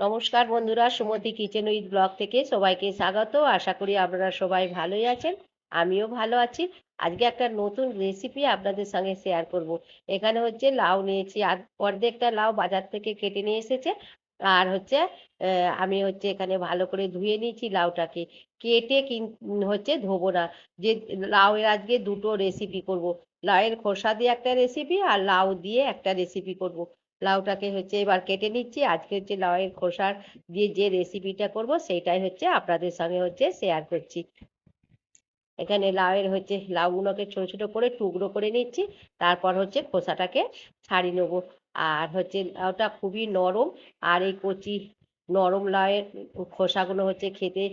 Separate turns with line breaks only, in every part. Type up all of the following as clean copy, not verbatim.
নমস্কার বন্ধুরা, সুমতি kitchen with blog থেকে সবাইকে স্বাগত। আশা করি আপনারা সবাই ভালোই আছেন। আমিও ভালো আছি। আজকে একটা নতুন রেসিপি আপনাদের সঙ্গে শেয়ার করব। এখানে হচ্ছে লাউ নিয়েছি, আর অর্ধেকটা লাউ বাজার থেকে কেটে নিয়ে এসেছে। আর হচ্ছে আমি হচ্ছে এখানে ভালো করে ধুয়ে নিয়েছি লাউটাকে। কেটে হচ্ছে ধোবো না। যে লাউয়ের আজকে দুটো রেসিপি করব। লাউয়ের খোসা দিয়ে একটা রেসিপি আর লাউ দিয়ে একটা রেসিপি করব। লাউটাকে হচ্ছে এবার কেটে নিচ্ছি। আজকে হচ্ছে লাউয়ের খোসার দিয়ে যে রেসিপিটা করব সেইটাই হচ্ছে আপনাদের সঙ্গে হচ্ছে শেয়ার করছি। এখানে লাউয়ের হচ্ছে লাউগুলোকে ছোট ছোট করে টুকরো করে নিচ্ছি। তারপর হচ্ছে খোসাটাকে ছাড়িয়ে নেবো। আর হচ্ছে লাউটা খুবই নরম। আর এই কচি নরম লাউয়ের খোসাগুলো হচ্ছে খেতে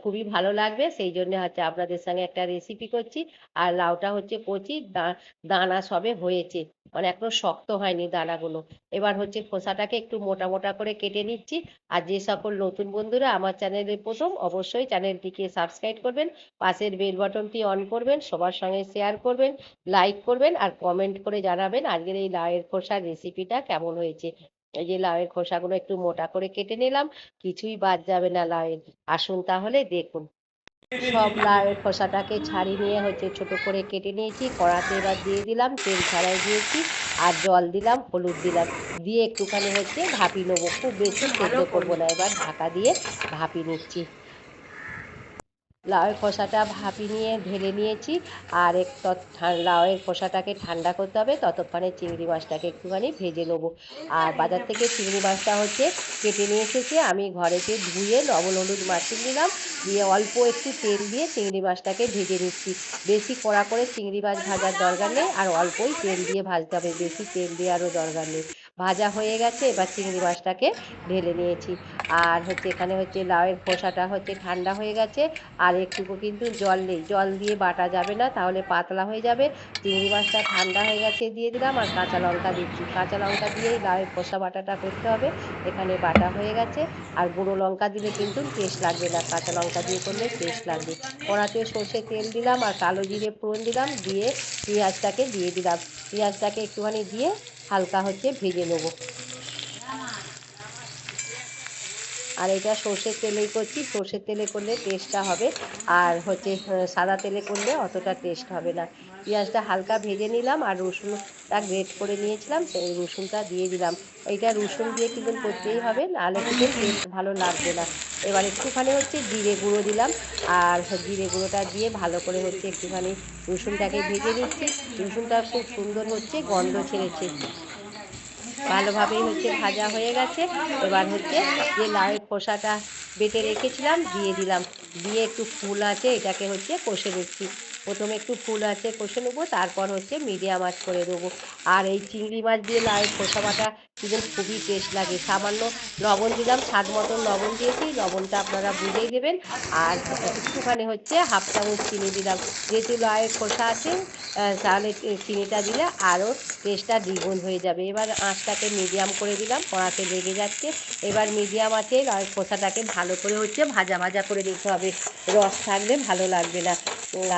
খুবই ভালো লাগবে। সেই জন্য হচ্ছে আপনাদের সঙ্গে একটা রেসিপি করছি। আর লাউটা হচ্ছে কচি, দানা সবে হয়েছে, মানে এখনো শক্ত হয়নি দানাগুলো। এবার হচ্ছে খোসাটাকে একটু মোটা মোটা করে কেটে নিচ্ছি। আর যে সকল নতুন বন্ধুরা আমার চ্যানেলে প্রথম, অবশ্যই চ্যানেলটিকে সাবস্ক্রাইব করবেন, পাশের বেল বাটনটি অন করবেন, সবার সঙ্গে শেয়ার করবেন, লাইক করবেন আর কমেন্ট করে জানাবেন আজকের এই লাউয়ের খোসার রেসিপিটা কেমন হয়েছে। এই যে লাউয়ের খোসাগুলো একটু মোটা করে কেটে নিলাম, কিছুই বাদ যাবে না লাউয়ের। আসুন তাহলে দেখুন। সব লাউয়ের খোসাটাকে ছাড়িয়ে নিয়ে হচ্ছে ছোট করে কেটে নিয়েছি। কড়াতে এবার দিয়ে দিলাম, তেল ছাড়াই দিয়েছি। আর জল দিলাম, হলুদ দিলাম, দিয়ে একটুখানি হচ্ছে ভাপিয়ে নেবো। খুব বেশি সেদ্ধ করবো না, এবার ঢাকা দিয়ে ভাপিয়ে নিচ্ছি। লাউয়ের খোসাটা ভাপিয়ে নিয়ে ঢেলে নিয়েছি। আর লাউয়ের খোসাটাকে ঠান্ডা করতে হবে, ততক্ষণে চিংড়ি মাছটাকে একটুখানি ভেজে নেবো। আর বাজার থেকে চিংড়ি মাছটা হচ্ছে কেটে নিয়ে এসেছি, আমি ঘরেতে ধুয়ে লবণ হলুদ মাখিয়ে নিলাম। দিয়ে অল্প একটু তেল দিয়ে চিংড়ি মাছটাকে ভেজে নিচ্ছি। বেশি কড়া করে চিংড়ি মাছ ভাজার দরকার নেই, আর অল্পই তেল দিয়ে ভাজতে হবে, বেশি তেল দেওয়ারও দরকার নেই। ভাজা হয়ে গেছে, এবার চিংড়ি মাছটাকে ঢেলে নিয়েছি। আর হচ্ছে এখানে হচ্ছে লাউয়ের খোসাটা হচ্ছে ঠান্ডা হয়ে গেছে। আর একটুকু কিন্তু জল নেই, জল দিয়ে বাটা যাবে না, তাহলে পাতলা হয়ে যাবে। চিংড়ি মাছটা ঠান্ডা হয়ে গেছে, দিয়ে দিলাম। আর কাঁচা লঙ্কা দিচ্ছি, কাঁচা লঙ্কা দিয়েই লাউয়ের খোসা বাটাটা করতে হবে। এখানে বাটা হয়ে গেছে। আর গুঁড়ো লঙ্কা দিলে কিন্তু টেস্ট লাগবে না, কাঁচা লঙ্কা দিয়ে করলে টেস্ট লাগবে। কড়াতে সর্ষে তেল দিলাম আর কালো জিরে ফোড়ন দিলাম, দিয়ে পেঁয়াজটাকে দিয়ে দিলাম। পেঁয়াজটাকে একটুখানি দিয়ে হালকা হচ্ছে ভেজে নেবো। আর এটা সর্ষের তেলেই করছি, সর্ষের তেলে করলে টেস্টটা হবে। আর হচ্ছে সাদা তেলে করলে অতটা টেস্ট হবে না। পেঁয়াজটা হালকা ভেজে নিলাম, আর রসুনটা গ্রেট করে নিয়েছিলাম, সেই রসুনটা দিয়ে দিলাম। এইটা রসুন দিয়ে কিন্তু করতেই হবে, নাহলে কিন্তু টেস্ট ভালো লাগবে না। এবার একটুখানি হচ্ছে জিরে গুঁড়ো দিলাম। আর জিরে গুঁড়োটা দিয়ে ভালো করে হচ্ছে একটুখানি রসুনটাকে ভেজে নিচ্ছি। রসুনটা খুব সুন্দর হচ্ছে গন্ধ ছেড়েছে, ভালোভাবেই হচ্ছে ভাজা হয়ে গেছে। এবার হচ্ছে যে লাউয়ের খোসাটা বেটে রেখেছিলাম দিয়ে দিলাম। দিয়ে একটু ফুল আছে এটাকে হচ্ছে কষে নিচ্ছি। প্রথমে একটু ফুল আছে কষে নেবো, তারপর হচ্ছে মিডিয়াম আঁচ করে দেবো। আর এই চিংড়ি মাছ দিয়ে লাউয়ের খোসা বাটা কিন্তু খুবই টেস্ট লাগে। সামান্য লবণ দিলাম, স্বাদ মতন লবণ দিয়েছি, লবণটা আপনারা বুঝেই দেবেন। আর একটুখানি হচ্ছে হাফ চামচ চিনি দিলাম, যেহেতু লাউয়ের খোসা আছে তাহলে চিনিটা দিলে আরও টেস্টটা দ্বিগুণ হয়ে যাবে। এবার আঁচটাকে মিডিয়াম করে দিলাম, কড়াতে লেগে যাচ্ছে। এবার মিডিয়াম আছে খোসাটাকে ভালো করে হচ্ছে ভাজা ভাজা করে নিতে হবে, রস থাকলে ভালো লাগবে না।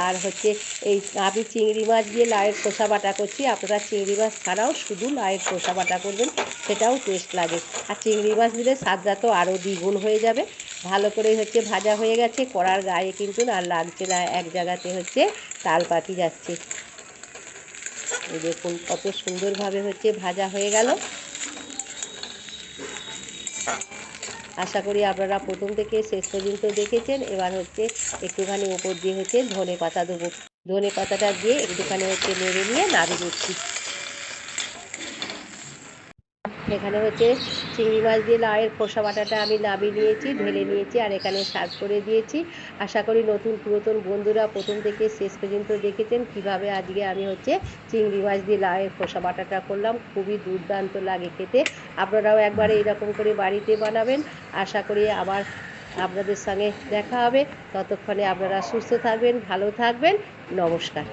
আর হচ্ছে এই আমি চিংড়ি মাছ দিয়ে লাউয়ের খোসা বাটা করছি, আপনারা চিংড়ি মাছ ছাড়াও শুধু লাউয়ের খোসা বাটা করবেন, সেটাও টেস্ট লাগে। আর চিংড়ি মাছ দিলে স্বাদটা তো আরও দ্বিগুণ হয়ে যাবে। ভালো করে হচ্ছে ভাজা হয়ে গেছে, কড়ার গায়ে কিন্তু আর লাগছে না, এক জায়গাতে হচ্ছে তাল পাতি যাচ্ছে। এই দেখুন কত সুন্দরভাবে হচ্ছে ভাজা হয়ে গেল। আশা করি আপনারা প্রথম থেকে শেষ পর্যন্ত দেখেছেন। এবার হচ্ছে একটুখানি উপর দিয়ে হচ্ছে ধনে পাতা দেবো। ধনে পাতাটা দিয়ে একটুখানি হচ্ছে নেড়ে নিয়ে নাড়িয়ে নিচ্ছি। এখানে হচ্ছে চিংড়ি মাছ দিয়ে লাউয়ের খোসা বাটাটা আমি নামিয়ে নিয়েছি, ঢেলে নিয়েছি, আর এখানে সার্ভ করে দিয়েছি। আশা করি নতুন পুরাতন বন্ধুরা প্রথম থেকে শেষ পর্যন্ত দেখেছেন কিভাবে আজকে আমি হচ্ছে চিংড়ি মাছ দিয়ে লাউয়ের খোসা বাটাটা করলাম। খুবই দুর্দান্ত লাগে খেতে। আপনারাও একবার এইরকম করে বাড়িতে বানাবেন। আশা করি আবার আপনাদের সঙ্গে দেখা হবে। ততক্ষণে আপনারা সুস্থ থাকবেন, ভালো থাকবেন। নমস্কার।